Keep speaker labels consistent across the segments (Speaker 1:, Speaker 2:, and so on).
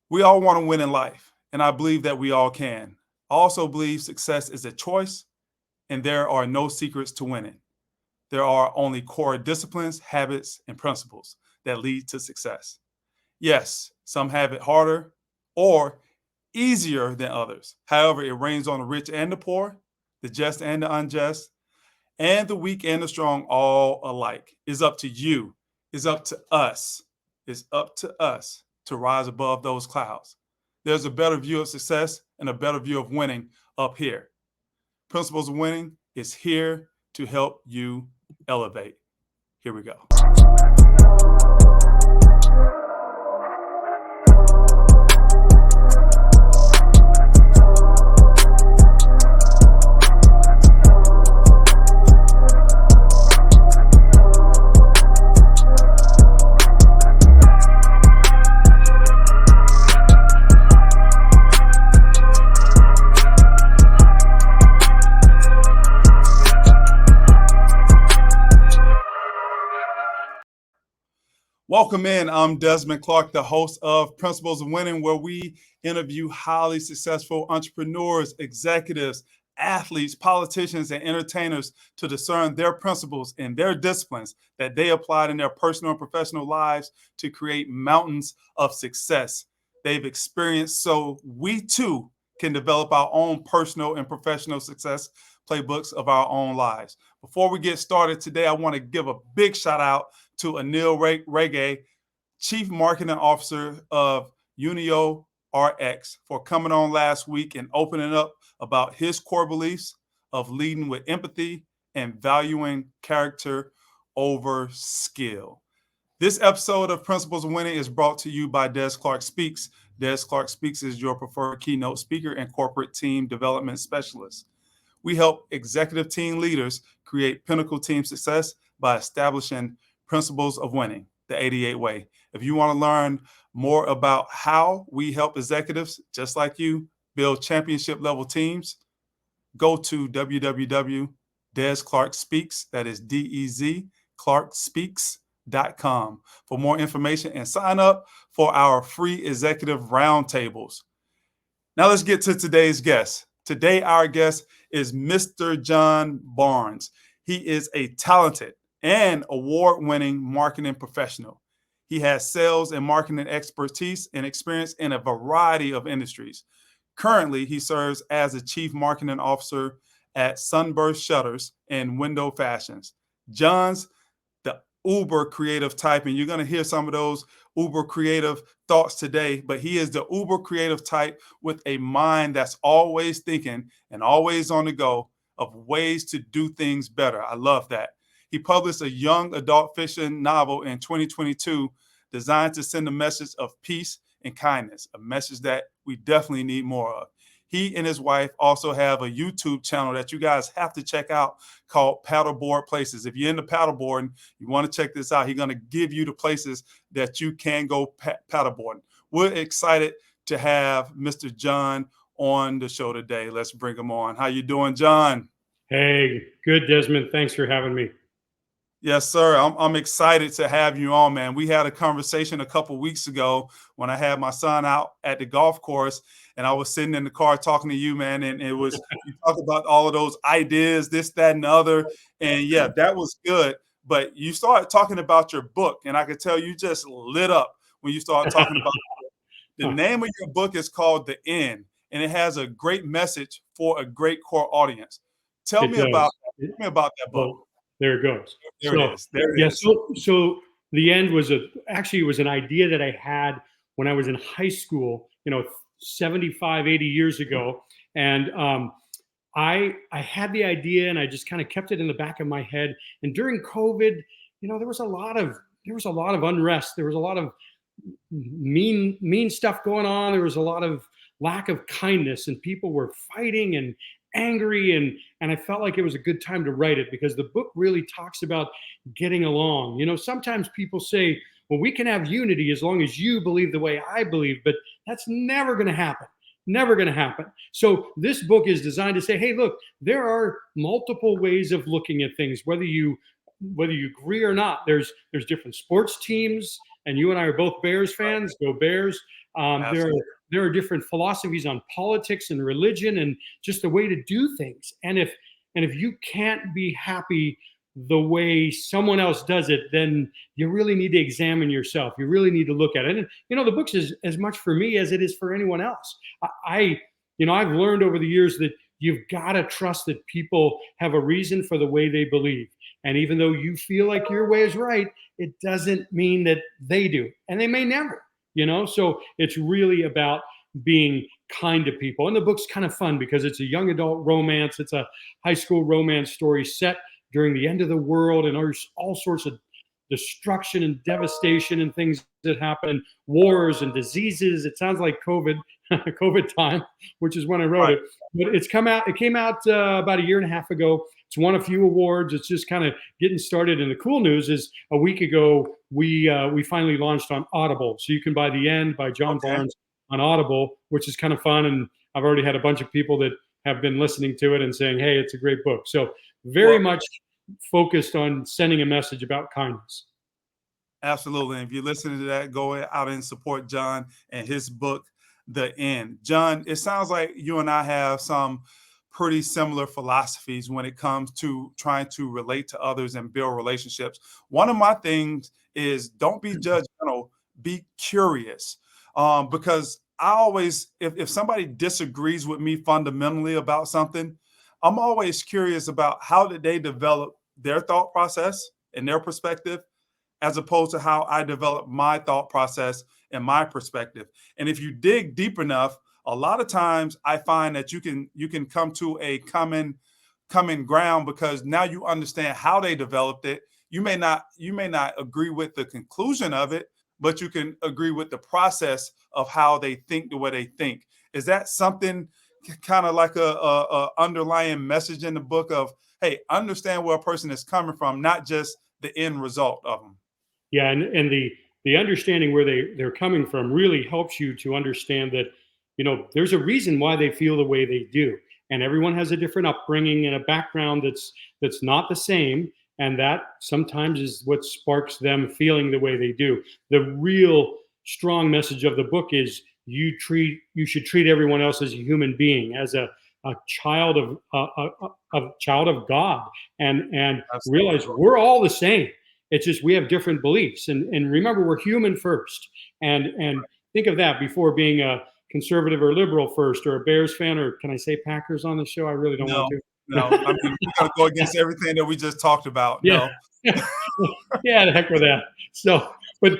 Speaker 1: We all want to win in life, and I believe that we all can. I also believe success is a choice, and there are no secrets to winning. There are only core disciplines, habits, and principles that lead to success. Yes, some have it harder or easier than others. However, it rains on the rich and the poor, the just and the unjust, and the weak and the strong all alike. It's up to you. It's up to us. It's up to us to rise above those clouds. There's a better view of success and a better view of winning up here. Principles of Winning is here to help you elevate. Here we go. Welcome in. I'm Desmond Clark, the host of Principles of Winning, where we interview highly successful entrepreneurs, executives, athletes, politicians, and entertainers to discern their principles and their disciplines that they applied in their personal and professional lives to create mountains of success they've experienced, so we too can develop our own personal and professional success playbooks of our own lives. Before we get started today, I want to give a big shout out to Anil Rege, Chief Marketing Officer of Unio RX, for coming on last week and opening up about his core beliefs of leading with empathy and valuing character over skill. This episode of Principles of Winning is brought to you by Des Clark Speaks. Des Clark Speaks is your preferred keynote speaker and corporate team development specialist. We help executive team leaders create pinnacle team success by establishing Principles of Winning, the 88 Way. If you want to learn more about how we help executives just like you build championship level teams, go to www.DezClarkSpeaks, that is D-E-Z, ClarkSpeaks.com for more information and sign up for our free executive roundtables. Now let's get to today's guest. Today, our guest is Mr. John Barnes. He is a talented and award-winning marketing professional. He has sales and marketing expertise and experience in a variety of industries. Currently, he serves as a chief marketing officer at Sunburst Shutters and Window Fashions. John's the uber creative type, and you're going to hear some of those uber creative thoughts today, but he is the uber creative type with a mind that's always thinking and always on the go of ways to do things better. I love that. He published a young adult fiction novel in 2022 designed to send a message of peace and kindness, a message that we definitely need more of. He and his wife also have a YouTube channel that you guys have to check out called Paddleboard Places. If you're into paddleboarding, you want to check this out. He's going to give you the places that you can go paddleboarding. We're excited to have Mr. John on the show today. Let's bring him on. How you doing, John?
Speaker 2: Hey, good, Desmond. Thanks for having me.
Speaker 1: Yes, sir. I'm excited to have you on, man. We had a conversation a couple weeks ago when I had my son out at the golf course, and I was sitting in the car talking to you, man. And it was, you talked about all of those ideas, this, that, and the other. And yeah, that was good. But you started talking about your book, and I could tell you just lit up when you started talking about it. The name of your book is called The End, and it has a great message for a great core audience. Tell me about that book.
Speaker 2: Well, there it goes.
Speaker 1: There it is.
Speaker 2: So The End was it was an idea that I had when I was in high school, 75, 80 years ago. And I had the idea and I just kind of kept it in the back of my head. And during COVID, there was a lot of unrest. There was a lot of mean stuff going on. There was a lot of lack of kindness and people were fighting and angry, and I felt like it was a good time to write it because the book really talks about getting along. Sometimes people say, well, we can have unity as long as you believe the way I believe, but that's never going to happen. Never going to happen. So this book is designed to say, hey, look, there are multiple ways of looking at things, whether you agree or not. There's different sports teams and you and I are both Bears fans. Go Bears.
Speaker 1: Absolutely.
Speaker 2: There are different philosophies on politics and religion and just the way to do things. And if you can't be happy the way someone else does it, then you really need to examine yourself. You really need to look at it. And the books is as much for me as it is for anyone else. I've learned over the years that you've got to trust that people have a reason for the way they believe. And even though you feel like your way is right, it doesn't mean that they do. And they may never, So it's really about being kind to people. And the book's kind of fun because it's a young adult romance. It's a high school romance story set during the end of the world, and there's all sorts of destruction and devastation and things that happen, wars and diseases. It sounds like COVID, COVID time, which is when I wrote it. But it came out about a year and a half ago. It's won a few awards. It's just kind of getting started. And the cool news is a week ago, we finally launched on Audible. So you can buy The End by John Barnes on Audible, which is kind of fun. And I've already had a bunch of people that have been listening to it and saying, hey, it's a great book. So very much focused on sending a message about kindness.
Speaker 1: Absolutely. And if you're listening to that, go out and support John and his book, The End. John, it sounds like you and I have some pretty similar philosophies when it comes to trying to relate to others and build relationships. One of my things is don't be judgmental, be curious. Because I always, if somebody disagrees with me fundamentally about something, I'm always curious about how did they develop their thought process and their perspective, as opposed to how I develop my thought process and my perspective. And if you dig deep enough, a lot of times I find that you can come to a common ground because now you understand how they developed it. You may not agree with the conclusion of it, but you can agree with the process of how they think the way they think. Is that something kind of like a underlying message in the book of, hey, understand where a person is coming from, not just the end result of them?
Speaker 2: Yeah, and the understanding where they're coming from really helps you to understand that there's a reason why they feel the way they do, and everyone has a different upbringing and a background that's not the same, and that sometimes is what sparks them feeling the way they do. The real strong message of the book is you should treat everyone else as a human being, as a child of God, and realize we're all the same. It's just we have different beliefs, and remember, we're human first, and think of that before being a conservative or liberal first, or a Bears fan, or can I say Packers on the show? I really don't want to.
Speaker 1: No, I mean, we're gonna go against everything that we just talked about.
Speaker 2: Yeah.
Speaker 1: No.
Speaker 2: Yeah, the heck with that. So, but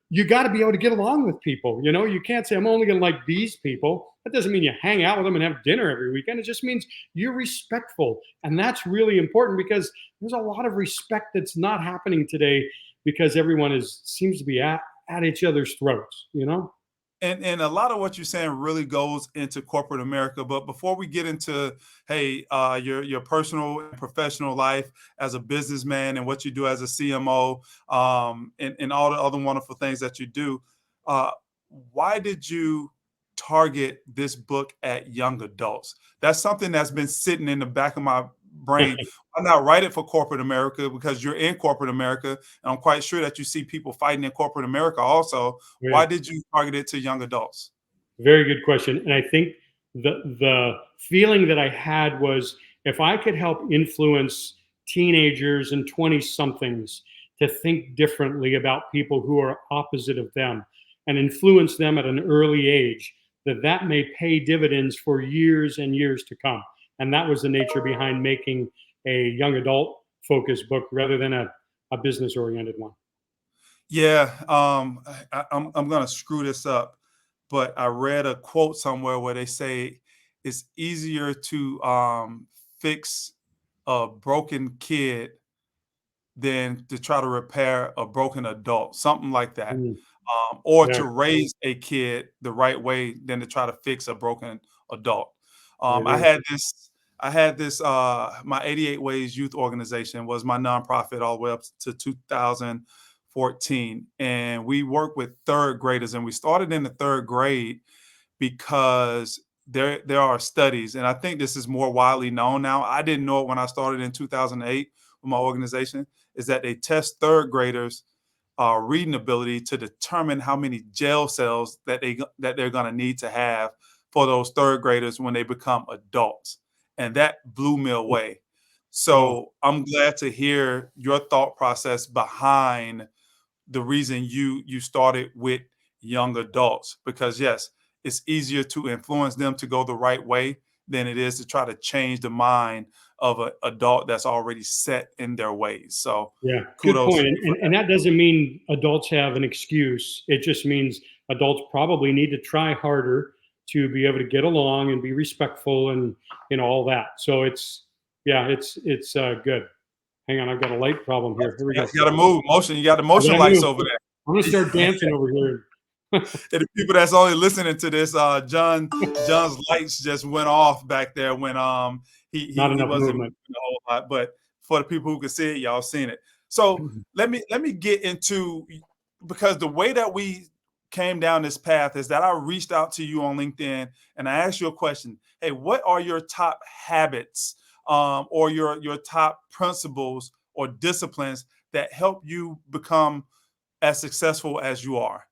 Speaker 2: you got to be able to get along with people. You can't say I'm only going to like these people. That doesn't mean you hang out with them and have dinner every weekend. It just means you're respectful, and that's really important because there's a lot of respect that's not happening today because everyone seems to be at each other's throats.
Speaker 1: And a lot of what you're saying really goes into corporate America. But before we get into, hey, your personal and professional life as a businessman and what you do as a CMO, and all the other wonderful things that you do, why did you target this book at young adults? That's something that's been sitting in the back of my brain. Why not write it for corporate America? Because you're in corporate America, and I'm quite sure that you see people fighting in corporate America also.
Speaker 2: Yeah.
Speaker 1: Why did you target it to young adults?
Speaker 2: Very good question. And I think the feeling that I had was if I could help influence teenagers and 20 somethings to think differently about people who are opposite of them and influence them at an early age, that may pay dividends for years and years to come. And that was the nature behind making a young adult focused book rather than a business oriented one.
Speaker 1: Yeah, I'm gonna screw this up, but I read a quote somewhere where they say it's easier to fix a broken kid than to try to repair a broken adult, something like that.
Speaker 2: Mm,
Speaker 1: Or
Speaker 2: yeah,
Speaker 1: to raise a kid the right way than to try to fix a broken adult.
Speaker 2: it
Speaker 1: I
Speaker 2: is.
Speaker 1: had this, my 88 Ways Youth Organization was my nonprofit all the way up to 2014. And we work with third graders, and we started in the third grade because there are studies, and I think this is more widely known now. I didn't know it when I started in 2008 with my organization, is that they test third graders reading ability to determine how many jail cells that they're going to need to have for those third graders when they become adults, and that blew me away.
Speaker 2: Wow.
Speaker 1: So I'm glad to hear your thought process behind the reason you started with young adults, because yes, it's easier to influence them to go the right way than it is to try to change the mind of an adult that's already set in their ways. So
Speaker 2: Yeah, good
Speaker 1: kudos
Speaker 2: point.
Speaker 1: to you for
Speaker 2: And that doesn't mean adults have an excuse. It just means adults probably need to try harder to be able to get along and be respectful and all that. So it's good. Hang on, I've got a light problem here. Here we go.
Speaker 1: that. You got to move motion. You got the
Speaker 2: I
Speaker 1: motion
Speaker 2: gotta
Speaker 1: lights
Speaker 2: move.
Speaker 1: over
Speaker 2: I'm gonna
Speaker 1: there.
Speaker 2: start dancing over here.
Speaker 1: And the people that's only listening to this, John's lights just went off back there when
Speaker 2: Not
Speaker 1: he
Speaker 2: enough
Speaker 1: wasn't moving
Speaker 2: movement.
Speaker 1: a whole lot. But for the people who can see it, y'all seen it. So let me get into, because the way that we came down this path is that I reached out to you on LinkedIn and I asked you a question. Hey, what are your top habits, or your top principles or disciplines that help you become as successful as you are?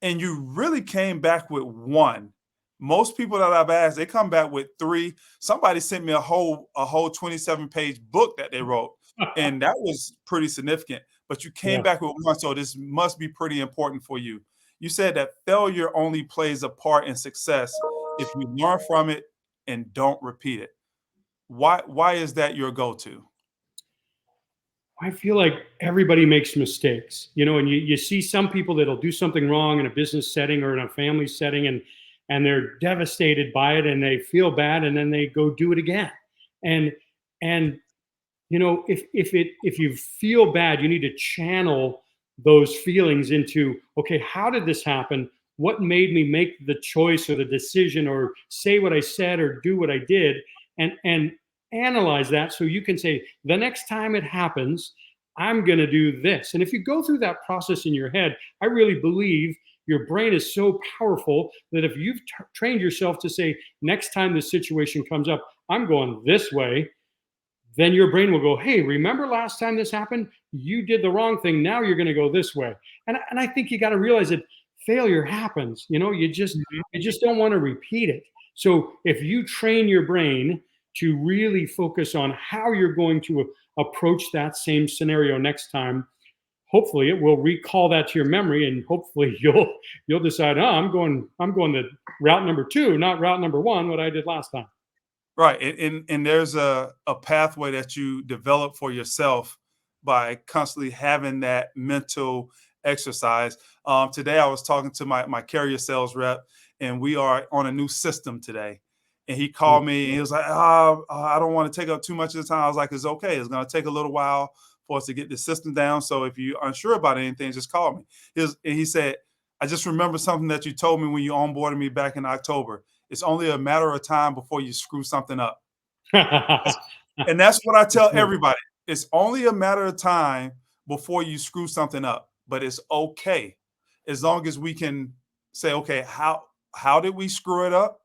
Speaker 1: And you really came back with one. Most people that I've asked, they come back with three. Somebody sent me a whole 27-page book that they wrote, and that was pretty significant. But you came
Speaker 2: Yeah.
Speaker 1: back with one, so this must be pretty important for you. You said that failure only plays a part in success if you learn from it and don't repeat it. Why is that your go-to?
Speaker 2: I feel like everybody makes mistakes, and you see some people that'll do something wrong in a business setting or in a family setting, and they're devastated by it and they feel bad and then they go do it again. And and if you feel bad, you need to channel those feelings into, okay, how did this happen? What made me make the choice or the decision or say what I said or do what I did? And analyze that so you can say, the next time it happens, I'm going to do this. And if you go through that process in your head, I really believe your brain is so powerful that if you've trained yourself to say, next time this situation comes up, I'm going this way, then your brain will go, hey, remember last time this happened? You did the wrong thing. Now you're going to go this way. And I think you got to realize that failure happens. You just don't want to repeat it. So if you train your brain to really focus on how you're going to approach that same scenario next time, hopefully it will recall that to your memory, and hopefully you'll decide, oh, I'm going to route number 2, not route number 1, what I did last time.
Speaker 1: Right. And there's a pathway that you develop for yourself by constantly having that mental exercise. Today, I was talking to my carrier sales rep, and we are on a new system today. And he called me and he was like, I don't want to take up too much of the time. I was like, it's okay. It's going to take a little while for us to get the system down. So if you're unsure about anything, just call me. And he said, I just remember something that you told me when you onboarded me back in October. It's only a matter of time before you screw something up. And that's what I tell everybody. It's only a matter of time before you screw something up, but it's okay as long as we can say, okay, how did we screw it up?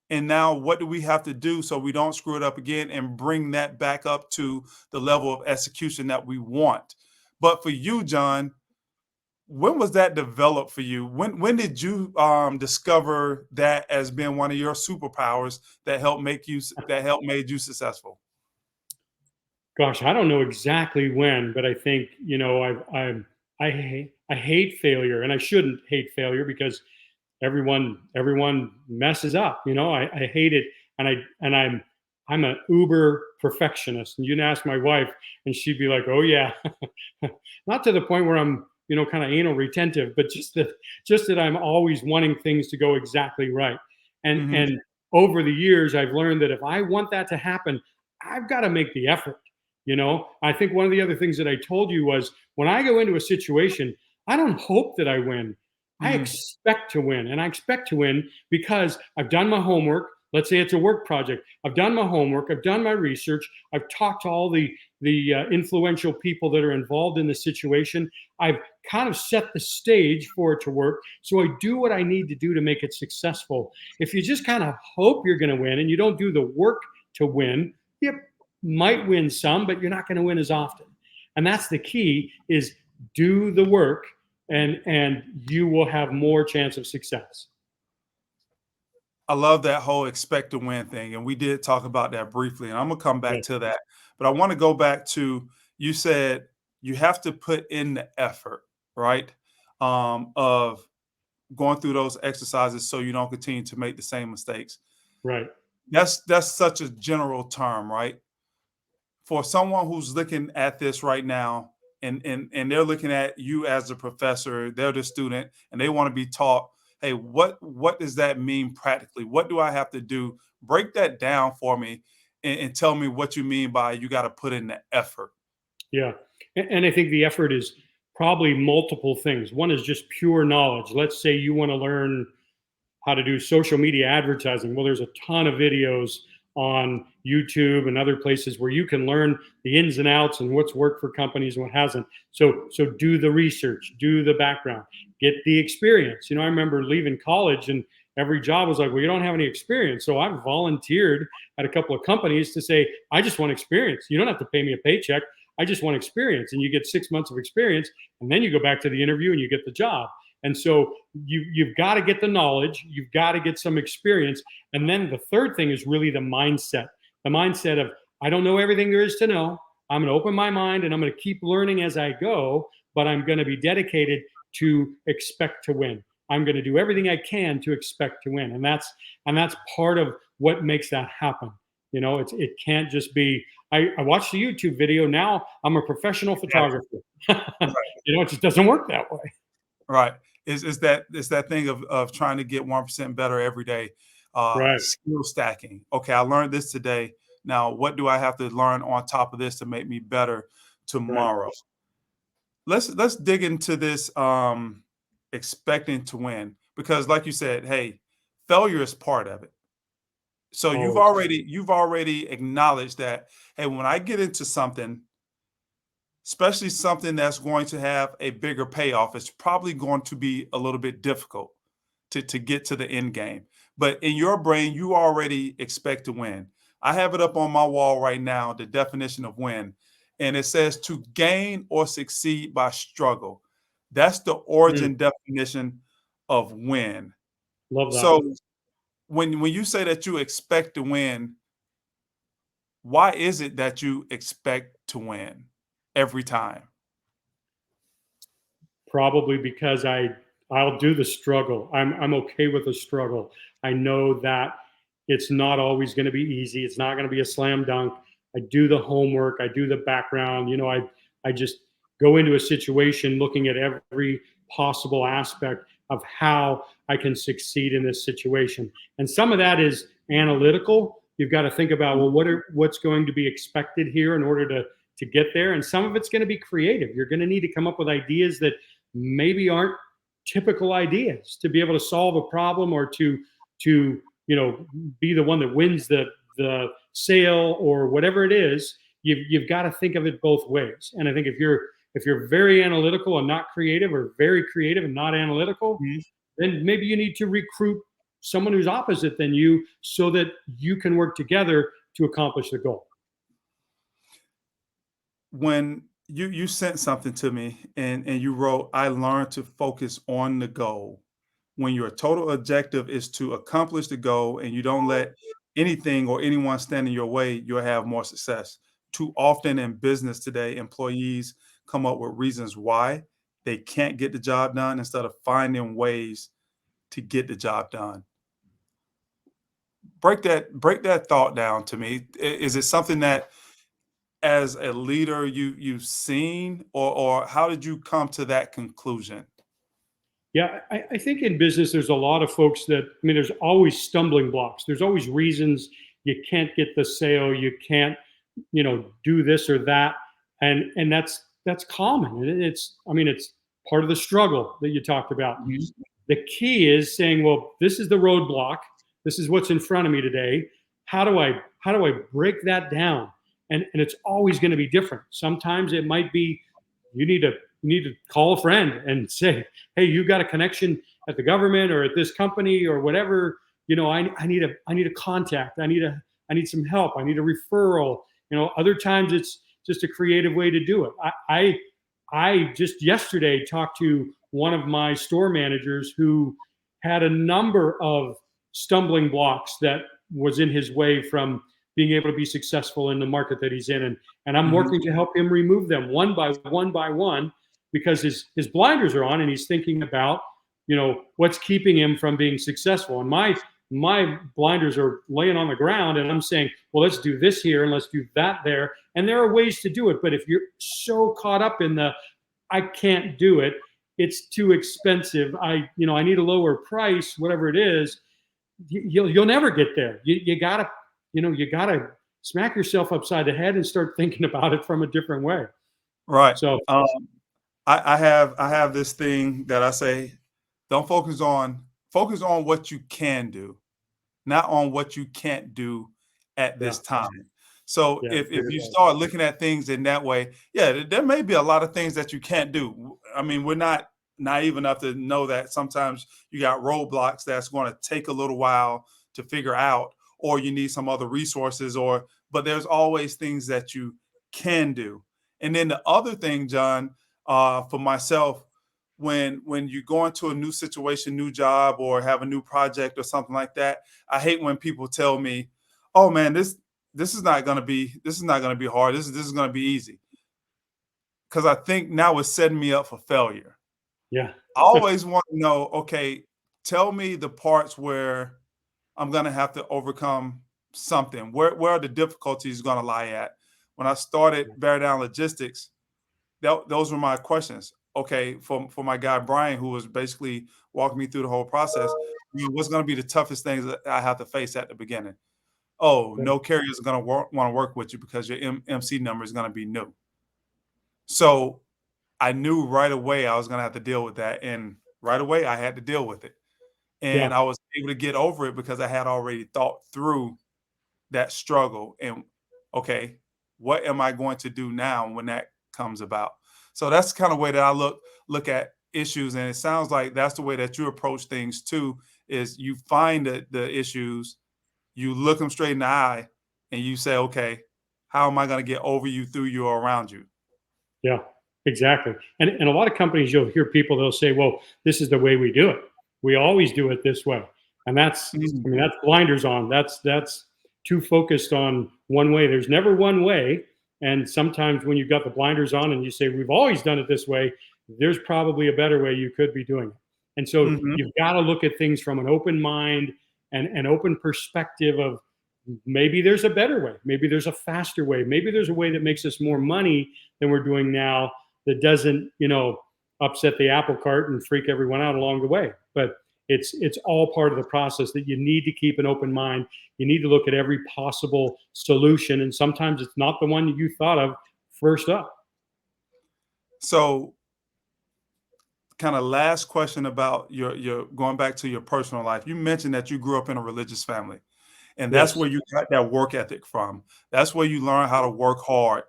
Speaker 1: And now what do we have to do so we don't screw it up again and bring that back up to the level of execution that we want? But for you, John, when was that developed for you? When did you discover that as being one of your superpowers that made you successful?
Speaker 2: Gosh, I don't know exactly when, but I think I hate failure, and I shouldn't hate failure because everyone messes up. I hate it, and I'm an uber perfectionist. And you can ask my wife, and she'd be like, "Oh yeah," not to the point where I'm kind of anal retentive, but just that I'm always wanting things to go exactly right. And
Speaker 1: Hmm.
Speaker 2: and over the years, I've learned that if I want that to happen, I've got to make the effort. I think one of the other things that I told you was when I go into a situation, I don't hope that I win. I
Speaker 1: Hmm.
Speaker 2: expect to win. And I expect to win because I've done my homework. Let's say it's a work project. I've done my homework. I've done my research. I've talked to all the influential people that are involved in the situation. I've kind of set the stage for it to work. So I do what I need to do to make it successful. If you just kind of hope you're going to win and you don't do the work to win, you might win some, but you're not going to win as often. And that's the key, is do the work, and you will have more chance of success.
Speaker 1: I love that whole expect to win thing. And we did talk about that briefly. And I'm going to come back
Speaker 2: Yeah.
Speaker 1: to that. But I want to go back to you said you have to put in the effort, right? Of going through those exercises so you don't continue to make the same mistakes.
Speaker 2: Right.
Speaker 1: That's such a general term, right? For someone who's looking at this right now and they're looking at you as a professor, they're the student, and they want to be taught, hey, what does that mean practically? What do I have to do? Break that down for me and tell me what you mean by you got to put in the effort.
Speaker 2: Yeah. And I think the effort is probably multiple things. One is just pure knowledge. Let's say you want to learn how to do social media advertising. Well, there's a ton of videos on YouTube and other places where you can learn the ins and outs and what's worked for companies and what hasn't. So do the research, do the background, get the experience. I remember leaving college and every job was like, well, you don't have any experience. So I volunteered at a couple of companies to say, I just want experience. You don't have to pay me a paycheck. I just want experience. And you get 6 months of experience, and then you go back to the interview and you get the job. And so you've got to get the knowledge, you've got to get some experience. And then the third thing is really the mindset of, I don't know everything there is to know. I'm going to open my mind and I'm going to keep learning as I go, but I'm going to be dedicated to expect to win. I'm going to do everything I can to expect to win. And that's part of what makes that happen. It can't just be, I watched the YouTube video. Now I'm a professional photographer. It just doesn't work that way.
Speaker 1: Right. Is that thing of trying to get 1% better every day,
Speaker 2: Right.
Speaker 1: skill stacking. Okay, I learned this today. Now, what do I have to learn on top of this to make me better tomorrow?
Speaker 2: Right.
Speaker 1: Let's dig into this expecting to win, because like you said, hey, failure is part of it. So you've already acknowledged that, hey, when I get into something, especially something that's going to have a bigger payoff, it's probably going to be a little bit difficult to get to the end game. But in your brain, you already expect to win. I have it up on my wall right now, the definition of win, and it says to gain or succeed by struggle. That's the origin definition of win.
Speaker 2: Love that.
Speaker 1: So when you say that you expect to win, why is it that you expect to win every time?
Speaker 2: Probably because I'll do the struggle. I'm okay with the struggle. I know that it's not always going to be easy. It's not going to be a slam dunk. I do the homework. I do the background. I just go into a situation looking at every possible aspect of how I can succeed in this situation. And some of that is analytical. You've got to think about, well, what's going to be expected here in order to get there. And some of it's going to be creative. You're going to need to come up with ideas that maybe aren't typical ideas to be able to solve a problem or to be the one that wins the sale or whatever it is. You've got to think of it both ways. And I think if you're very analytical and not creative, or very creative and not analytical, then maybe you need to recruit someone who's opposite than you so that you can work together to accomplish the goal.
Speaker 1: When you sent something to me and you wrote, I learned to focus on the goal. When your total objective is to accomplish the goal and you don't let anything or anyone stand in your way, you'll have more success. Too often in business today, employees come up with reasons why they can't get the job done instead of finding ways to get the job done. Break that thought down to me. Is it something that as a leader you've seen, or how did you come to that conclusion?
Speaker 2: Yeah, I think in business, there's a lot of folks there's always stumbling blocks. There's always reasons you can't get the sale, you can't, do this or that. And that's common. It's part of the struggle that you talked about. The key is saying, well, this is the roadblock. This is what's in front of me today. How do I break that down? And it's always going to be different. Sometimes it might be you need to call a friend and say, hey, you got a connection at the government or at this company or whatever. I need a contact. I need some help. I need a referral. Other times it's just a creative way to do it. I just yesterday talked to one of my store managers who had a number of stumbling blocks that was in his way from being able to be successful in the market that he's in. And I'm
Speaker 1: Mhm.
Speaker 2: working to help him remove them one by one, because his blinders are on and he's thinking about, what's keeping him from being successful. And my blinders are laying on the ground and I'm saying, well, let's do this here and let's do that there. And there are ways to do it. But if you're so caught up in I can't do it, it's too expensive, I need a lower price, whatever it is, you'll never get there. You gotta, you gotta smack yourself upside the head and start thinking about it from a different way.
Speaker 1: Right.
Speaker 2: So
Speaker 1: I have this thing that I say, don't focus on what you can do, not on what you can't do at
Speaker 2: yeah,
Speaker 1: this time. So
Speaker 2: yeah,
Speaker 1: if
Speaker 2: figured
Speaker 1: you
Speaker 2: that.
Speaker 1: start looking at things in that way, yeah, there may be a lot of things that you can't do. I mean, we're not naive enough to know that sometimes you got roadblocks that's going to take a little while to figure out, or you need some other resources, but there's always things that you can do. And then the other thing, John, for myself, when you go into a new situation, new job, or have a new project or something like that, I hate when people tell me, "Oh man, this is not gonna be hard. This is gonna be easy." Because I think now it's setting me up for failure.
Speaker 2: Yeah,
Speaker 1: I always want to know, okay, tell me the parts where I'm gonna have to overcome something. Where are the difficulties gonna lie at? When I started Bear Down Logistics, those were my questions. Okay, for my guy Brian, who was basically walking me through the whole process, what's going to be the toughest things that I have to face at the beginning? Oh,
Speaker 2: yeah,
Speaker 1: no carriers are going to want to work with you because your MC number is going to be new. So I knew right away I was going to have to deal with that, and right away I had to deal with it,
Speaker 2: yeah,
Speaker 1: and I was able to get over it because I had already thought through that struggle and okay, what am I going to do now when that comes about? So that's the kind of way that I look at issues, and it sounds like that's the way that you approach things too. Is you find the issues, you look them straight in the eye, and you say, okay, how am I going to get over you, through you, or around you?
Speaker 2: yeah, exactly. And a lot of companies, you'll hear people, they'll say, well, this is the way we do it. We always do it this way. And
Speaker 1: Mhm.
Speaker 2: that's blinders on. That's too focused on one way. There's never one way. And sometimes when you've got the blinders on and you say, we've always done it this way, there's probably a better way you could be doing it. And so
Speaker 1: Mhm.
Speaker 2: you've got to look at things from an open mind and an open perspective of maybe there's a better way. Maybe there's a faster way. Maybe there's a way that makes us more money than we're doing now, that doesn't, upset the apple cart and freak everyone out along the way. But it's all part of the process that you need to keep an open mind. You need to look at every possible solution, and sometimes it's not the one that you thought of first up.
Speaker 1: So, kind of last question about your going back to your personal life. You mentioned that you grew up in a religious family, and that's
Speaker 2: Yes.
Speaker 1: where you got that work ethic from. That's where you learn how to work hard.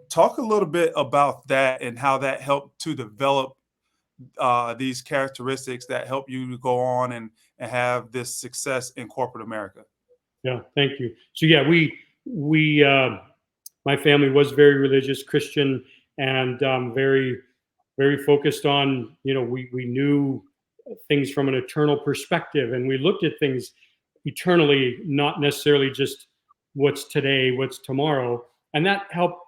Speaker 1: Talk a little bit about that and how that helped to develop these characteristics that help you to go on and have this success in corporate America.
Speaker 2: Yeah. Thank you. So yeah, we my family was very religious, Christian, and very very focused on, we knew things from an eternal perspective, and we looked at things eternally, not necessarily just what's today, what's tomorrow. And that help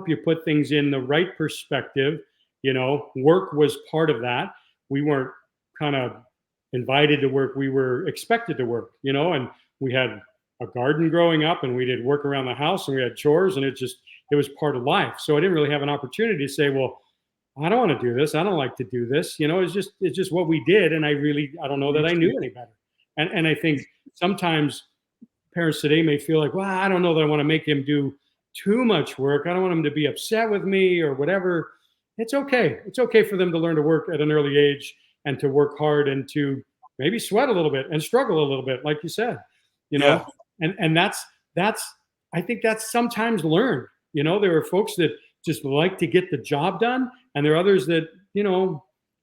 Speaker 2: you put things in the right perspective. Work was part of that. We weren't kind of invited to work, we were expected to work, and we had a garden growing up and we did work around the house and we had chores, and it was part of life. So I didn't really have an opportunity to say, well, I don't want to do this. I don't like to do this. It's just what we did. And I don't know that I knew any better. And I think sometimes parents today may feel like, well, I don't know that I want to make him do too much work. I don't want him to be upset with me or whatever. It's okay. It's okay for them to learn to work at an early age and to work hard and to maybe sweat a little bit and struggle a little bit, like you said, you
Speaker 1: Yeah.
Speaker 2: know, and that's I think that's sometimes learned. There are folks that just like to get the job done, and there are others that,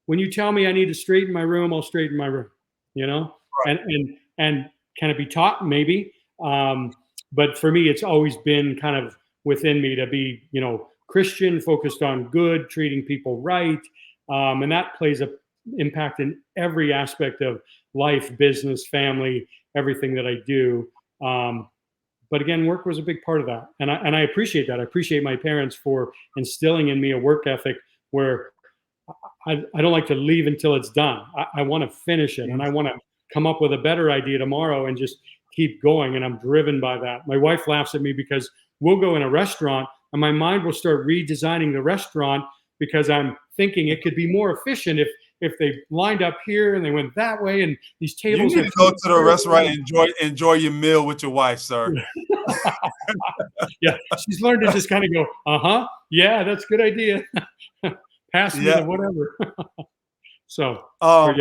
Speaker 2: when you tell me I need to straighten my room, I'll straighten my room, you know, and can it be taught? Maybe. But for me, it's always been kind of within me to be, Christian, focused on good, treating people right, and that plays a impact in every aspect of life, business, family, everything that I do. But again, work was a big part of that, and I appreciate that. I appreciate my parents for instilling in me a work ethic where I don't like to leave until it's done. I want to finish it, and I want to come up with a better idea tomorrow and just keep going. And I'm driven by that. My wife laughs at me because we'll go in a restaurant and my mind will start redesigning the restaurant because I'm thinking it could be more efficient if they lined up here and they went that way and these
Speaker 1: You
Speaker 2: tables
Speaker 1: need to go to the restaurant and enjoy your meal with your wife, sir.
Speaker 2: Yeah, she's learned to just kind of go, yeah, that's a good idea. Pass me the whatever. So, yeah.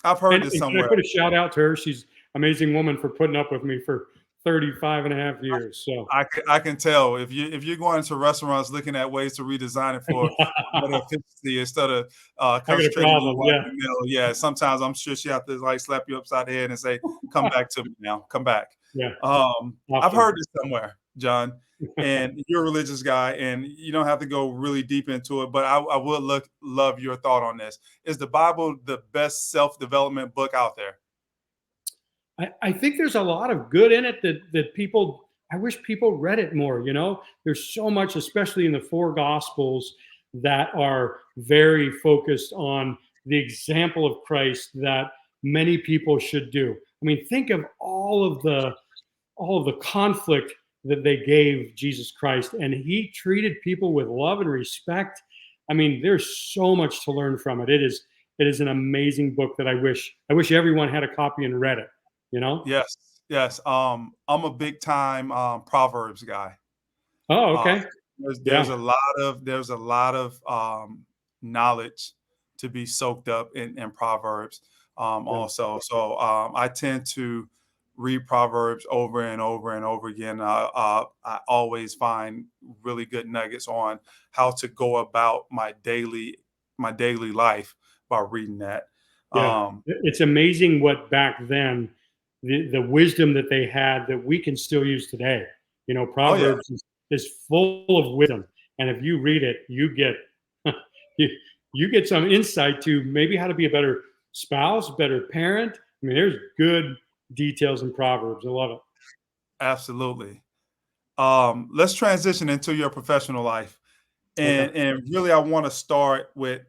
Speaker 1: I've heard this somewhere.
Speaker 2: Can I put a shout out to her? She's an amazing woman for putting up with me for 35 and a half years. So
Speaker 1: I can tell if you're going to restaurants looking at ways to redesign it for better efficiency instead of concentrating on the meal. Yeah, sometimes I'm sure she have to like slap you upside the head and say, "Come back to me now. Come back."
Speaker 2: Yeah.
Speaker 1: I've heard this somewhere, John. And you're a religious guy, and you don't have to go really deep into it, but I would love your thought on this. Is the Bible the best self-development book out there?
Speaker 2: I think there's a lot of good in it that people, I wish people read it more. There's so much, especially in the four gospels, that are very focused on the example of Christ that many people should do. I mean, think of all of the conflict that they gave Jesus Christ, and he treated people with love and respect. I mean, there's so much to learn from it. It is an amazing book that I wish everyone had a copy and read it.
Speaker 1: Yes. I'm a big time Proverbs guy.
Speaker 2: Oh, okay.
Speaker 1: There's a lot of knowledge to be soaked up in Proverbs. Also, so I tend to read Proverbs over and over and over again. I always find really good nuggets on how to go about my daily life by reading that.
Speaker 2: Yeah, it's amazing what back then the wisdom that they had that we can still use today. Proverbs is full of wisdom, and if you read it, you get you get some insight to maybe how to be a better spouse, better parent. I mean, there's good details in Proverbs. I love it.
Speaker 1: Absolutely. Let's transition into your professional life, and really, I want to start with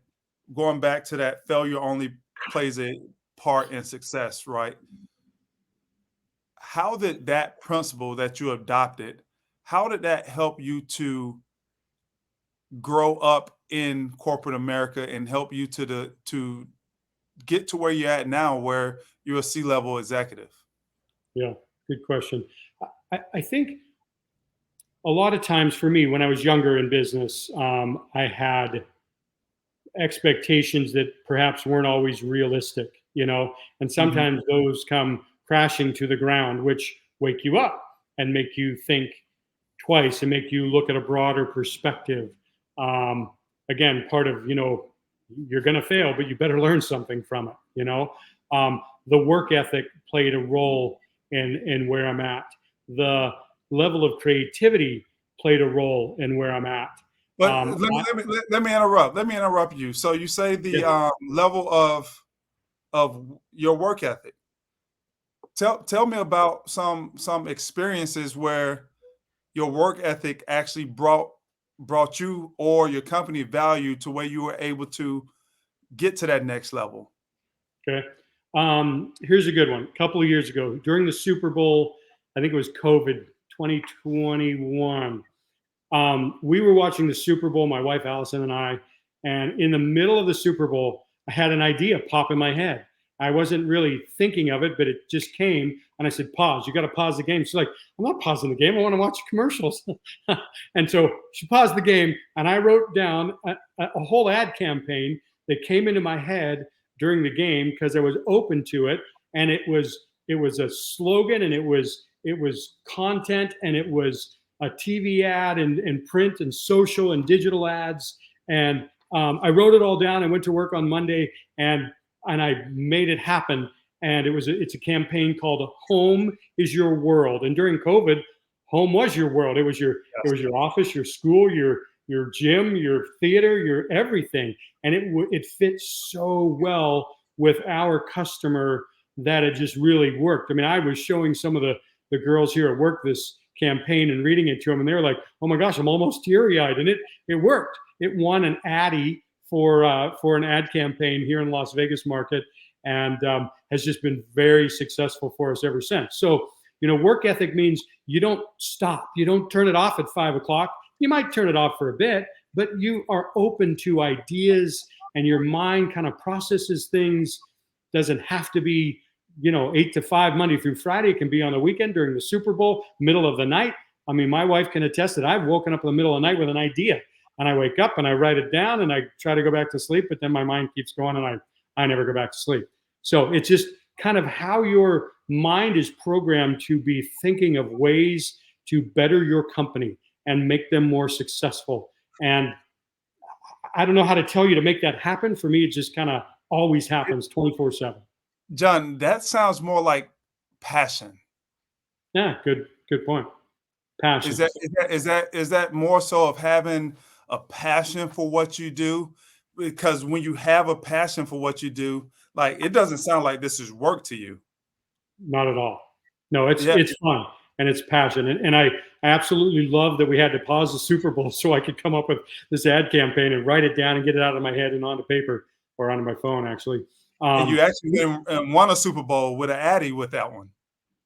Speaker 1: going back to that failure only plays a part in success, right? How did that principle that you adopted, how did that help you to grow up in corporate America and help you to get to where you're at now, where you're a C-level executive?
Speaker 2: Yeah, good question. I think a lot of times for me, when I was younger in business, I had expectations that perhaps weren't always realistic, and sometimes those come crashing to the ground, which wake you up and make you think twice and make you look at a broader perspective. Again, part of, you're going to fail, but you better learn something from it. The work ethic played a role in where I'm at. The level of creativity played a role in where I'm at.
Speaker 1: But let me interrupt. Let me interrupt you. So you say the level of your work ethic. Tell me about some experiences where your work ethic actually brought you or your company value to where you were able to get to that next level.
Speaker 2: Okay. Here's a good one. A couple of years ago, during the Super Bowl, I think it was COVID 2021. We were watching the Super Bowl, my wife Allison and I, and in the middle of the Super Bowl, I had an idea pop in my head. I wasn't really thinking of it, but it just came, and I said, "Pause. You got to pause the game." She's like, "I'm not pausing the game. I want to watch commercials." And so she paused the game, and I wrote down a whole ad campaign that came into my head during the game because I was open to it, and it was a slogan, and it was content, and it was a TV ad and print and social and digital ads. And I wrote it all down. I went to work on Monday and I made it happen. And it's a campaign called Home is Your World. And during COVID, home was your world. It was your office, your school, your gym, your theater, your everything, and it fits so well with our customer that it just really worked. I mean, I was showing some of the girls here at work this campaign and reading it to them, and they're like, "Oh my gosh, I'm almost teary-eyed," and it worked. It won an Addy for an ad campaign here in Las Vegas market, and has just been very successful for us ever since. So, work ethic means you don't stop. You don't turn it off at 5 o'clock. You might turn it off for a bit, but you are open to ideas, and your mind kind of processes things. Doesn't have to be, 8 to 5 Monday through Friday. It can be on the weekend during the Super Bowl, middle of the night. I mean, my wife can attest that I've woken up in the middle of the night with an idea, and I wake up and I write it down and I try to go back to sleep, but then my mind keeps going and I never go back to sleep. So it's just kind of how your mind is programmed to be thinking of ways to better your company and make them more successful. And I don't know how to tell you to make that happen. For me, it just kind of always happens 24/7.
Speaker 1: John, that sounds more like passion.
Speaker 2: Yeah, good point. Passion.
Speaker 1: Is that more so of having a passion for what you do? Because when you have a passion for what you do, like it doesn't sound like this is work to you.
Speaker 2: Not at all. No,
Speaker 1: Yeah.
Speaker 2: it's fun and it's passion. And I absolutely love that we had to pause the Super Bowl so I could come up with this ad campaign and write it down and get it out of my head and onto paper, or onto my phone, actually.
Speaker 1: And you actually won a Super Bowl with an Addy with that one.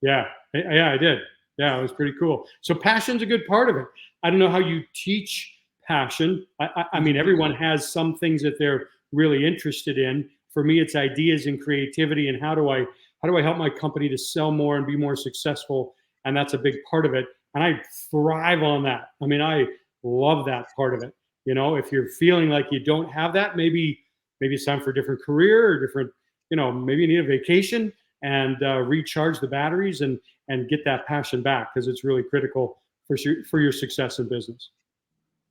Speaker 2: Yeah, I did. Yeah, it was pretty cool. So passion's a good part of it. I don't know how you teach passion. I mean, everyone has some things that they're really interested in. For me, it's ideas and creativity, and how do I help my company to sell more and be more successful? And that's a big part of it. And I thrive on that. I mean, I love that part of it. If you're feeling like you don't have that, maybe it's time for a different career or different, maybe you need a vacation and recharge the batteries and get that passion back, because it's really critical for your success in business.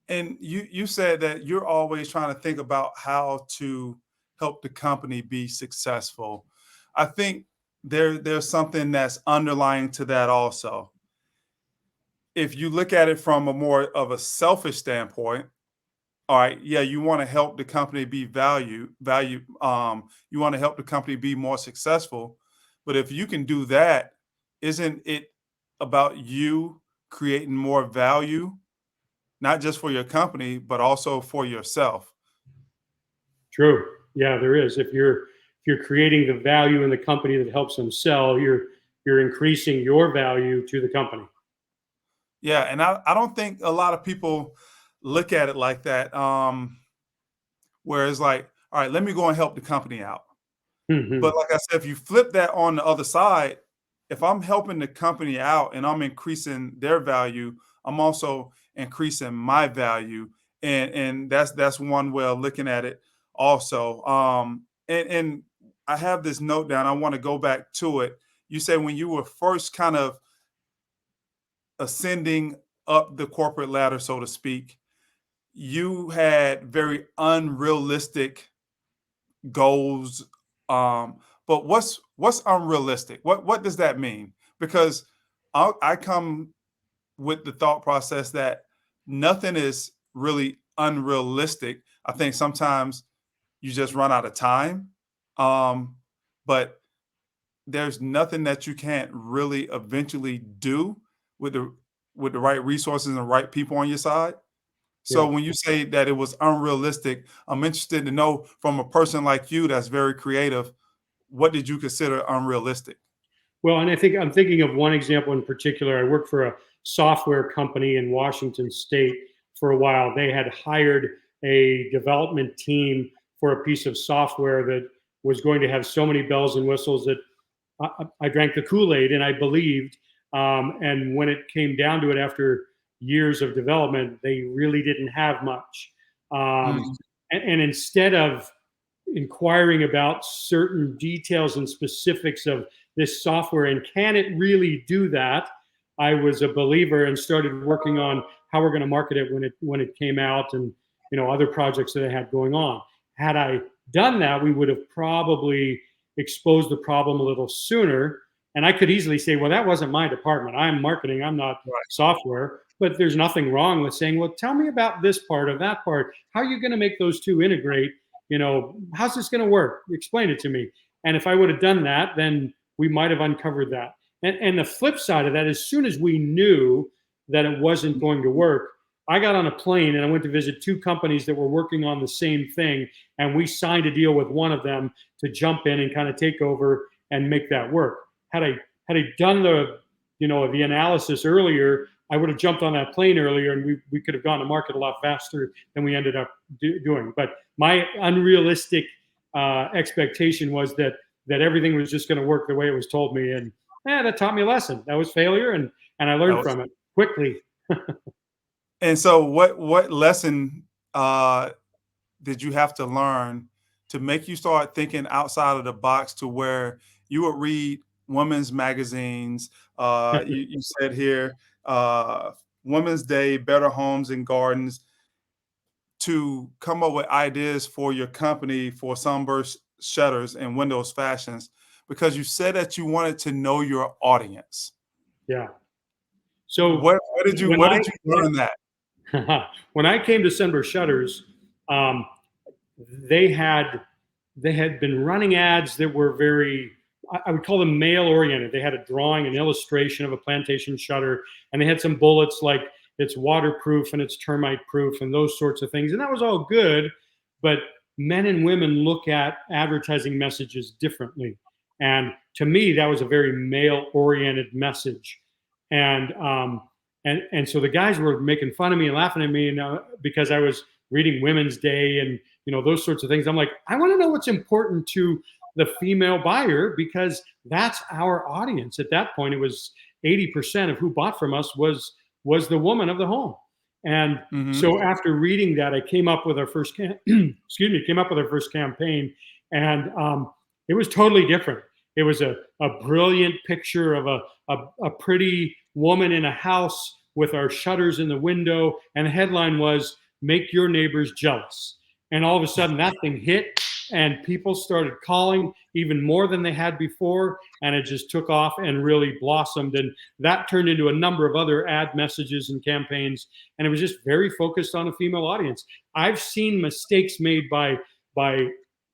Speaker 1: And you said that you're always trying to think about how to help the company be successful. I think there's something that's underlying to that also. If you look at it from a more of a selfish standpoint, all right, yeah, you want to help the company be you want to help the company be more successful. But if you can do that, isn't it about you creating more value, not just for your company, but also for yourself?
Speaker 2: True. Yeah, there is. If you're creating the value in the company that helps them sell, you're increasing your value to the company.
Speaker 1: Yeah, and I don't think a lot of people look at it like that. Where it's like, all right, let me go and help the company out.
Speaker 2: Hmm.
Speaker 1: But like I said, if you flip that on the other side, if I'm helping the company out and I'm increasing their value, I'm also increasing my value. And that's one way of looking at it also. And I have this note down. I want to go back to it. You said when you were first kind of ascending up the corporate ladder, so to speak, you had very unrealistic goals. But what's unrealistic? What does that mean? Because I come with the thought process that nothing is really unrealistic. I think sometimes you just run out of time. But there's nothing that you can't really eventually do with the right resources and the right people on your side. So
Speaker 2: Yeah.
Speaker 1: when you say that it was unrealistic, I'm interested to know from a person like you that's very creative, what did you consider unrealistic?
Speaker 2: Well, and I think I'm thinking of one example in particular. I worked for a software company in Washington State for a while. They had hired a development team for a piece of software that was going to have so many bells and whistles that I drank the Kool-Aid and I believed. And when it came down to it, after years of development, they really didn't have much. Um,
Speaker 1: Mm.
Speaker 2: and instead of inquiring about certain details and specifics of this software and can it really do that, I was a believer and started working on how we're going to market it when it came out, and other projects that I had going on. Had I done that, we would have probably exposed the problem a little sooner. And I could easily say, well, that wasn't my department. I'm marketing, I'm not
Speaker 1: Right.
Speaker 2: software. But there's nothing wrong with saying, well, tell me about this part of that part. How are you going to make those two integrate? How's this going to work? Explain it to me. And if I would have done that, then we might have uncovered that. And the flip side of that, as soon as we knew that it wasn't going to work, I got on a plane and I went to visit two companies that were working on the same thing. And we signed a deal with one of them to jump in and kind of take over and make that work. Had I done the analysis earlier, I would have jumped on that plane earlier, and we could have gone to market a lot faster than we ended up doing. But my unrealistic expectation was that everything was just going to work the way it was told me, and that taught me a lesson. That was failure, and I learned from it quickly.
Speaker 1: And so, what lesson did you have to learn to make you start thinking outside of the box, to where you would read women's magazines? You said here, Women's Day, Better Homes and Gardens, to come up with ideas for your company for Sunburst Shutters and Windows Fashions, because you said that you wanted to know your audience.
Speaker 2: Yeah. So
Speaker 1: where did you learn that?
Speaker 2: When I came to Sunburst Shutters, they had been running ads that were very, I would call them male oriented. They had a drawing, an illustration of a plantation shutter, and they had some bullets like it's waterproof and it's termite proof and those sorts of things. And that was all good, but men and women look at advertising messages differently. And to me, that was a very male oriented message. And so the guys were making fun of me and laughing at me, because I was reading Women's Day and those sorts of things. I'm like, I want to know what's important to the female buyer, because that's our audience. At that point, it was 80% of who bought from us was the woman of the home. And so after reading that, I came up with our first campaign, and it was totally different. It was a brilliant picture of a pretty woman in a house with our shutters in the window, and the headline was "Make Your Neighbors Jealous." And all of a sudden, that thing hit, and people started calling even more than they had before, and it just took off and really blossomed. And that turned into a number of other ad messages and campaigns, and it was just very focused on a female audience. I've seen mistakes made by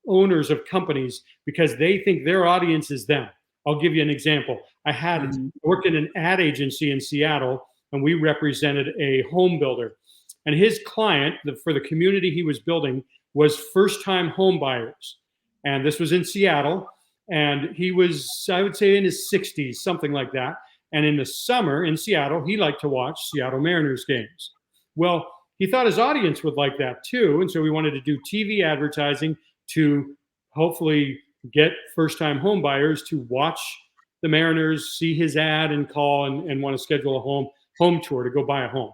Speaker 2: owners of companies because they think their audience is them. I'll give you an example. I worked in an ad agency in Seattle, and we represented a home builder. And his client, for the community he was building, was first-time home buyers. And this was in Seattle. And he was, I would say, in his 60s, something like that. And in the summer in Seattle, he liked to watch Seattle Mariners games. Well, he thought his audience would like that too. And so we wanted to do TV advertising to hopefully get first-time home buyers to watch the Mariners, see his ad, and call and want to schedule a home tour to go buy a home.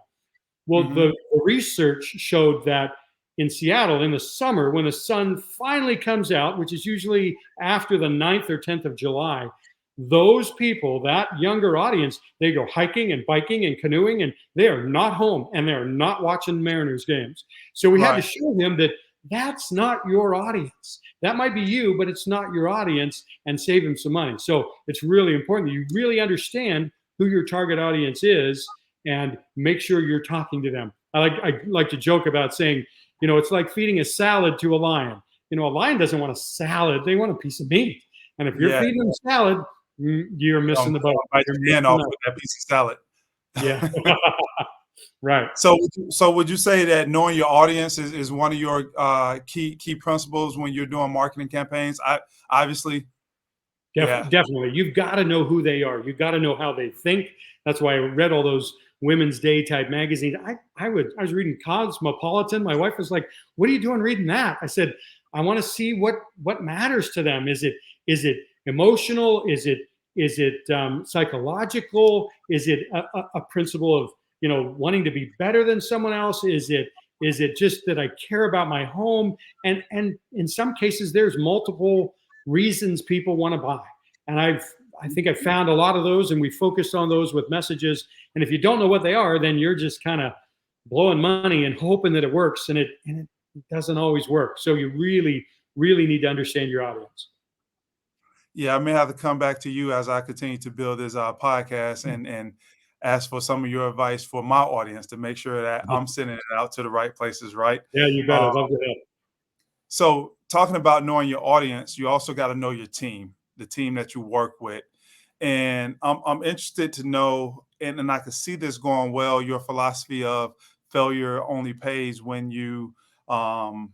Speaker 2: Well, the research showed that in Seattle, in the summer, when the sun finally comes out, which is usually after the 9th or 10th of July, those people, that younger audience, they go hiking and biking and canoeing, and they are not home, and they're not watching Mariners games. So we had to show him that that's not your audience. That might be you, but it's not your audience, and save him some money. So it's really important that you really understand who your target audience is and make sure you're talking to them. I like to joke about saying, it's like feeding a salad to a lion. A lion doesn't want a salad. They want a piece of meat. And if you're feeding them salad, you're missing the boat.
Speaker 1: Bite your hand off with that piece of salad.
Speaker 2: Yeah. Right.
Speaker 1: So would you say that knowing your audience is one of your key principles when you're doing marketing campaigns? Obviously.
Speaker 2: Definitely. You've got to know who they are. You've got to know how they think. That's why I read all those Women's Day type magazines. I was reading Cosmopolitan. My wife was like, "What are you doing reading that?" I said, "I want to see what matters to them. Is it emotional? Is it psychological? Is it a principle of wanting to be better than someone else? Is it just that I care about my home?" And in some cases, there's multiple reasons people want to buy. And I think I found a lot of those, and we focused on those with messages. And if you don't know what they are, then you're just kind of blowing money and hoping that it works, and it doesn't always work. So you really, really need to understand your audience.
Speaker 1: Yeah, I may have to come back to you as I continue to build this podcast and ask for some of your advice for my audience to make sure that I'm sending it out to the right places, right?
Speaker 2: Yeah, you bet.
Speaker 1: Uh,
Speaker 2: I'd love to help.
Speaker 1: so talking about knowing your audience, you also got to know your team, the team that you work with. And I'm interested to know, and I can see this going well, your philosophy of failure only pays when you um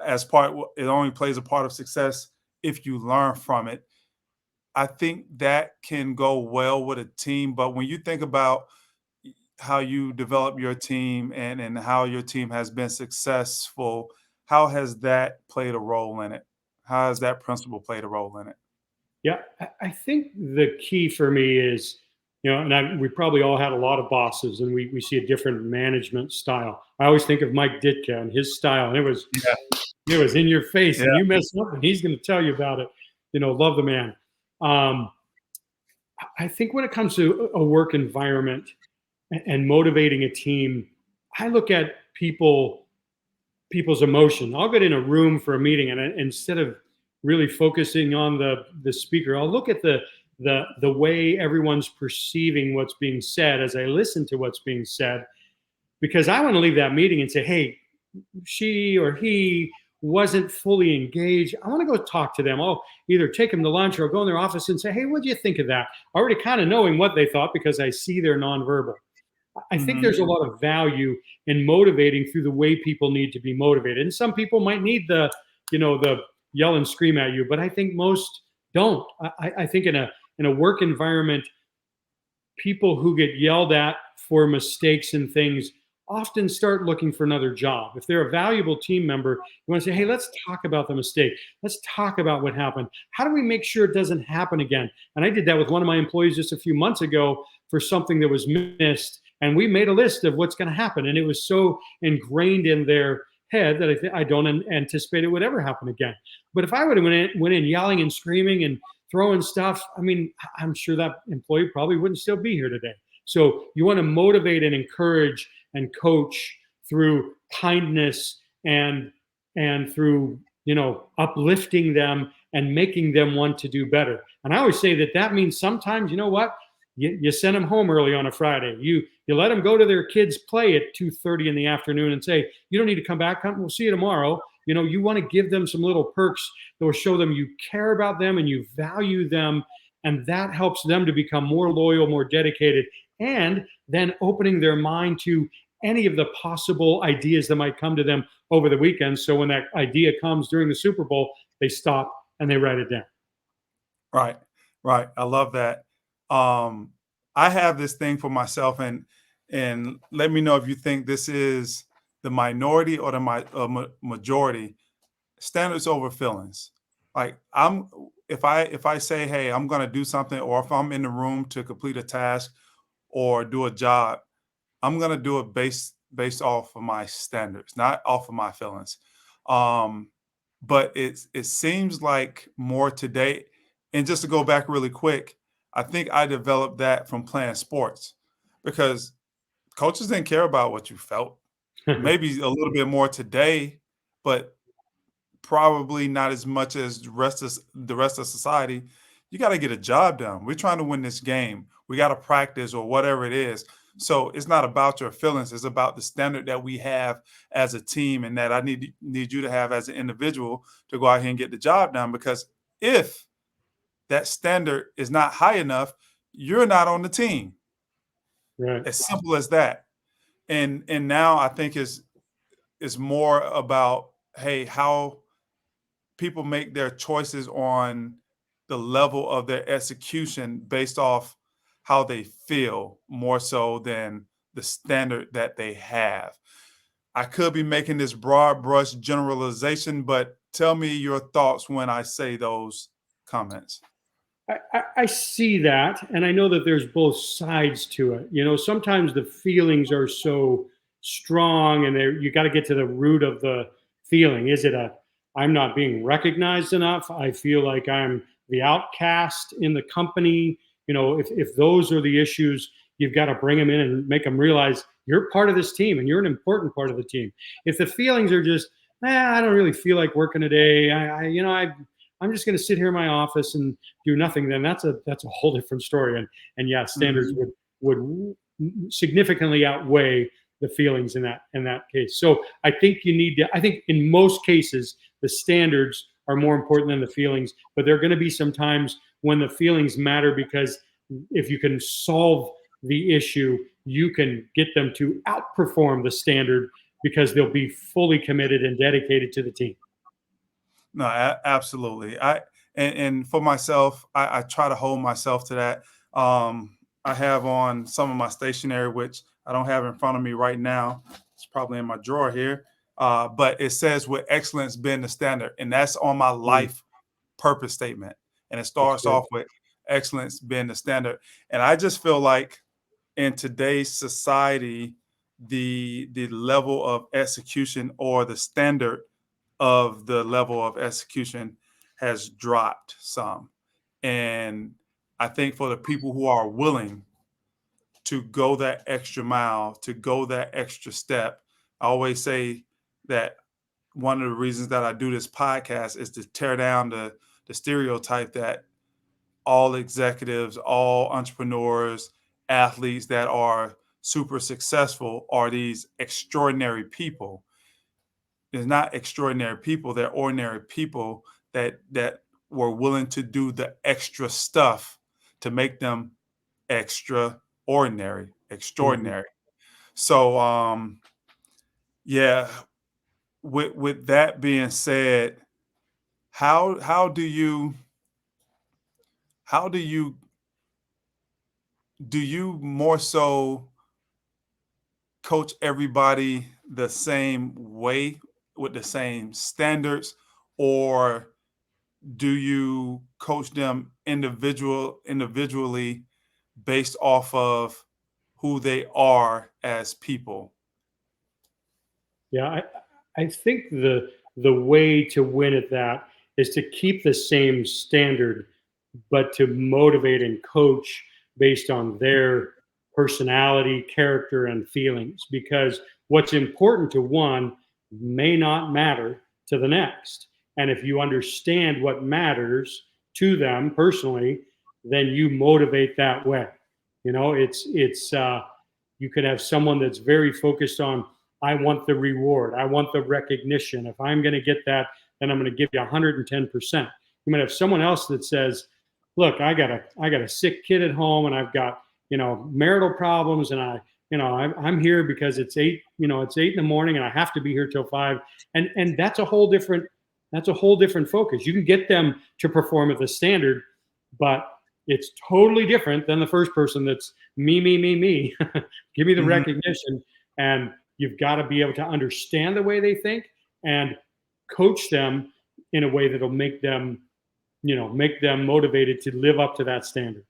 Speaker 1: as part it only plays a part of success if you learn from it. I think that can go well with a team, but when you think about how you develop your team and how your team has been successful, how has that played a role in it? How has that principle played a role in it?
Speaker 2: Yeah, I think the key for me is, we probably all had a lot of bosses, and we see a different management style. I always think of Mike Ditka and his style, and
Speaker 1: Yeah,
Speaker 2: it was in your face,
Speaker 1: yeah,
Speaker 2: and you mess up, and he's going to tell you about it. Love the man. Um, I think when it comes to a work environment and motivating a team, I look at people's emotion. I'll get in a room for a meeting, and instead of really focusing on the speaker, I'll look at the way everyone's perceiving what's being said as I listen to what's being said, because I want to leave that meeting and say, hey, she or he wasn't fully engaged. I want to go talk to them. I'll either take them to lunch or I'll go in their office and say, hey, what do you think of that? Already kind of knowing what they thought because I see their nonverbal. I think
Speaker 1: hmm
Speaker 2: there's a lot of value in motivating through the way people need to be motivated. And some people might need the yell and scream at you, but I think most don't. I think in a work environment, people who get yelled at for mistakes and things often start looking for another job. If they're a valuable team member, you want to say, hey, let's talk about the mistake. Let's talk about what happened. How do we make sure it doesn't happen again? And I did that with one of my employees just a few months ago for something that was missed. And we made a list of what's going to happen. And it was so ingrained in their head that I don't anticipate it would ever happen again. But if I would have went in yelling and screaming and throwing stuff, I mean, I'm sure that employee probably wouldn't still be here today. So you want to motivate and encourage and coach through kindness and through uplifting them and making them want to do better. And I always say that means sometimes, you know what, you send them home early on a Friday. You let them go to their kids' play at 2:30 in the afternoon and say, you don't need to come back. We'll see you tomorrow. You want to give them some little perks that will show them you care about them and you value them. And that helps them to become more loyal, more dedicated, and then opening their mind to any of the possible ideas that might come to them over the weekend. So when that idea comes during the Super Bowl, they stop and they write it down.
Speaker 1: right, right. I love that. Um, I have this thing for myself, and let me know if you think this is the minority or the majority. Standards over feelings. Like if I say, hey, I'm gonna do something, or if I'm in the room to complete a task or do a job, I'm gonna do it based off of my standards, not off of my feelings. Um, but it seems like more today. And just to go back really quick, I think I developed that from playing sports because coaches didn't care about what you felt. Maybe a little bit more today, but probably not as much as the rest of society. You got to get a job done. We're trying to win this game. We got to practice or whatever it is. So it's not about your feelings. It's about the standard that we have as a team, and that I need you to have as an individual to go out here and get the job done. Because if that standard is not high enough, you're not on the team.
Speaker 2: Right.
Speaker 1: As simple as that. And now I think is more about, hey, how people make their choices on the level of their execution based off how they feel more so than the standard that they have. I could be making this broad brush generalization, but tell me your thoughts when I say those comments.
Speaker 2: I see that, and I know that there's both sides to it. Sometimes the feelings are so strong, and you got to get to the root of the feeling. Is it I'm not being recognized enough? I feel like I'm the outcast in the company. If those are the issues, you've got to bring them in and make them realize you're part of this team and you're an important part of the team. If the feelings are just, I don't really feel like working today. I'm just going to sit here in my office and do nothing, then that's a whole different story. And yeah, standards would significantly outweigh the feelings in that case. So I think I think in most cases, the standards are more important than the feelings, but there are going to be some times when the feelings matter, because if you can solve the issue, you can get them to outperform the standard because they'll be fully committed and dedicated to the team.
Speaker 1: No, absolutely. And for myself, I try to hold myself to that. I have on some of my stationery, which I don't have in front of me right now. It's probably in my drawer here. But it says, "With excellence being the standard," and that's on my life purpose statement. And it starts off with excellence being the standard. And I just feel like in today's society, the level of execution, or the standard of the level of execution, has dropped some. And I think for the people who are willing to go that extra mile, to go that extra step, I always say that one of the reasons that I do this podcast is to tear down the stereotype that all executives, all entrepreneurs, athletes that are super successful are these extraordinary people. They're not extraordinary people. They're ordinary people that were willing to do the extra stuff to make them extraordinary. So yeah, with that being said, how do you do you more so coach everybody the same way with the same standards, or do you coach them individually based off of who they are as people?
Speaker 2: Yeah, I think the way to win at that is to keep the same standard, but to motivate and coach based on their personality, character, and feelings. Because what's important to one may not matter to the next. And if you understand what matters to them personally, then you motivate that way. You know, it's you could have someone that's very focused on, I want the reward, I want the recognition. If I'm going to get that, then I'm going to give you 110%. You might have someone else that says, look, I got a sick kid at home, and I've got, marital problems, and I'm here because it's 8 in the morning and I have to be here till 5. And that's a whole different focus. You can get them to perform at the standard, but it's totally different than the first person that's me. Give me the recognition. And you've got to be able to understand the way they think and coach them in a way that'll make them motivated to live up to that standard.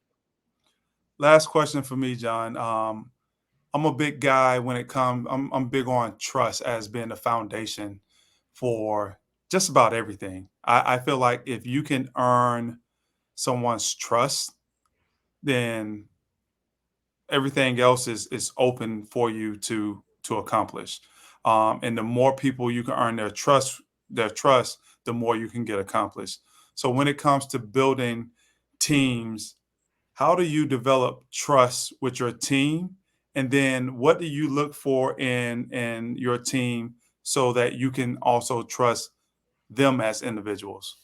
Speaker 1: Last question for me, John. I'm a big guy when it comes. I'm big on trust as being the foundation for just about everything. I feel like if you can earn someone's trust, then everything else is open for you to accomplish. And the more people you can earn their trust, the more you can get accomplished. So when it comes to building teams, how do you develop trust with your team? And then what do you look for in your team so that you can also trust them as individuals?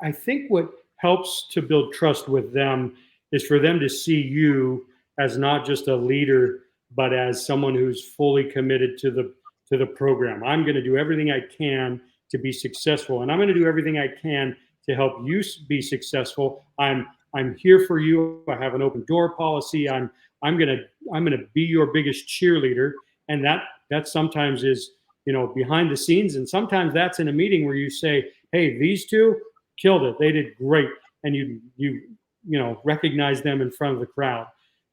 Speaker 2: I think what helps to build trust with them is for them to see you as not just a leader, but as someone who's fully committed to the program. I'm going to do everything I can to be successful, and I'm going to do everything I can to help you be successful. I'm here for you. I have an open door policy. I'm going to be your biggest cheerleader, and that sometimes is behind the scenes, and sometimes that's in a meeting where you say, hey, these two killed it. They did great. And you recognize them in front of the crowd.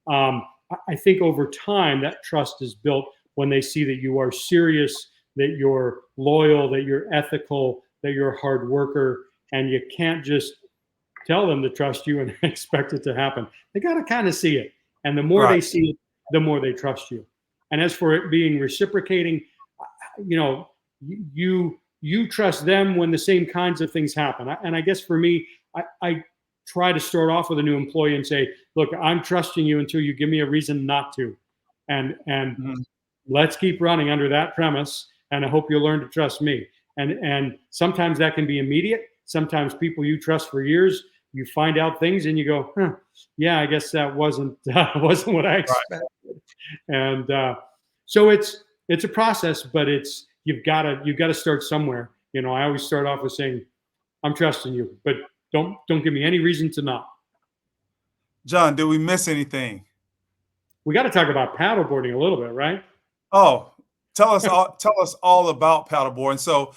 Speaker 2: I think over time that trust is built when they see that you are serious, that you're loyal, that you're ethical, that you're a hard worker, and you can't just tell them to trust you and expect it to happen. They got to kind of see it. And the more they see it, the more they trust you. And as for it being reciprocating, you you trust them when the same kinds of things happen. And I guess for me, I try to start off with a new employee and say, look, I'm trusting you until you give me a reason not to. And
Speaker 1: Mhm.
Speaker 2: let's keep running under that premise. And I hope you'll learn to trust me. And sometimes that can be immediate. Sometimes people you trust for years, you find out things and you go, huh, yeah, I guess that wasn't wasn't what I
Speaker 1: Right.
Speaker 2: expected. And so it's a process, but it's you've got to start somewhere. I always start off with saying, I'm trusting you, but don't give me any reason to not.
Speaker 1: John, did we miss anything?
Speaker 2: We got to talk about paddleboarding a little bit, right?
Speaker 1: Oh, tell us all about paddleboarding. So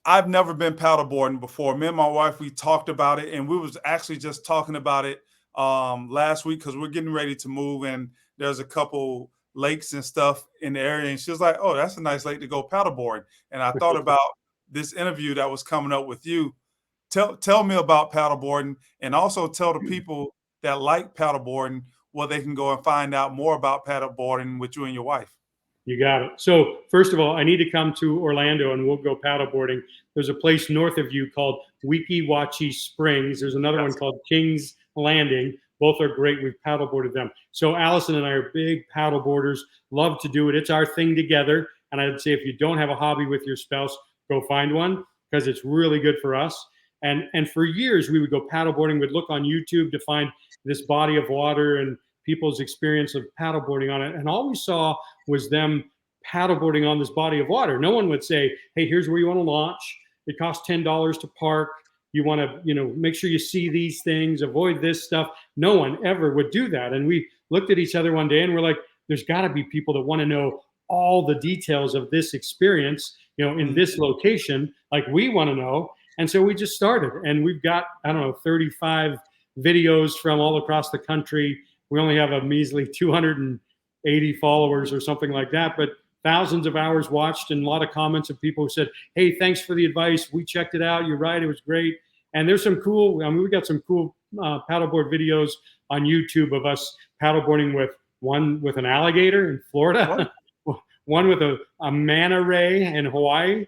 Speaker 1: I've never been paddleboarding before. Me and my wife, we talked about it, and we was actually just talking about it last week because we're getting ready to move, and there's a couple lakes and stuff in the area. And she was like, "Oh, that's a nice lake to go paddleboarding." And I thought about this interview that was coming up with you. Tell me about paddleboarding, and also tell the people that like paddleboarding where they can go and find out more about paddleboarding with you and your wife.
Speaker 2: You got it. So first of all, I need to come to Orlando and we'll go paddleboarding. There's a place north of you called Weeki Wachee Springs. There's another one
Speaker 1: Yes.
Speaker 2: called Kings Landing. Both are great. We've paddleboarded them. So Allison and I are big paddleboarders. Love to do it. It's our thing together. And I'd say if you don't have a hobby with your spouse, go find one because it's really good for us. And for years we would go paddleboarding. We'd look on YouTube to find this body of water and people's experience of paddleboarding on it. And all we saw was them paddleboarding on this body of water. No one would say, hey, here's where you want to launch. It costs $10 to park. You want to, make sure you see these things, avoid this stuff. No one ever would do that. And we looked at each other one day and we're like, there's got to be people that want to know all the details of this experience, in this location, like we want to know. And so we just started, and we've got, I don't know, 35 videos from all across the country. We only have a measly 280 followers or something like that, but thousands of hours watched and a lot of comments of people who said, hey, thanks for the advice. We checked it out. You're right. It was great. And there's some cool, we got some cool paddleboard videos on YouTube of us paddleboarding one with an alligator in Florida, one with a manta ray in Hawaii,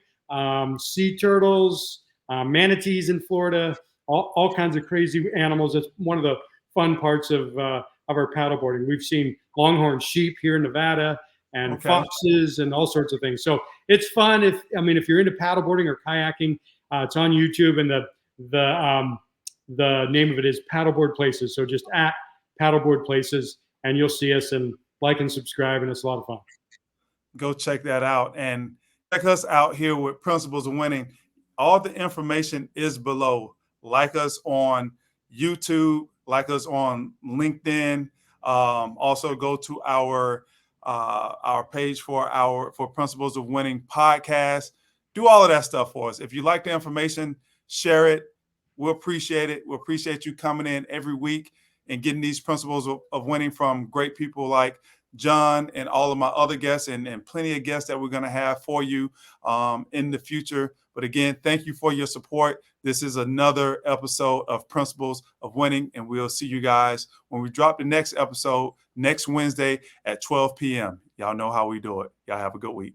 Speaker 2: sea turtles, manatees in Florida, all kinds of crazy animals. It's one of the fun parts of our paddleboarding. We've seen longhorn sheep here in Nevada and foxes and all sorts of things. So it's fun. If you're into paddleboarding or kayaking, it's on YouTube, and the name of it is Paddleboard Places. So just at Paddleboard Places, and you'll see us, and like and subscribe, and it's a lot of fun.
Speaker 1: Go check that out and check us out here with Principles of Winning. All the information is below. Like us on YouTube, like us on LinkedIn. Also go to our page for Principles of Winning podcast. Do all of that stuff for us. If you like the information, share it. We'll appreciate it. We appreciate you coming in every week and getting these principles of winning from great people like John and all of my other guests, and plenty of guests that we're going to have for you in the future. But again, thank you for your support. This is another episode of Principles of Winning, and we'll see you guys when we drop the next episode next Wednesday at 12 p.m. Y'all know how we do it. Y'all have a good week.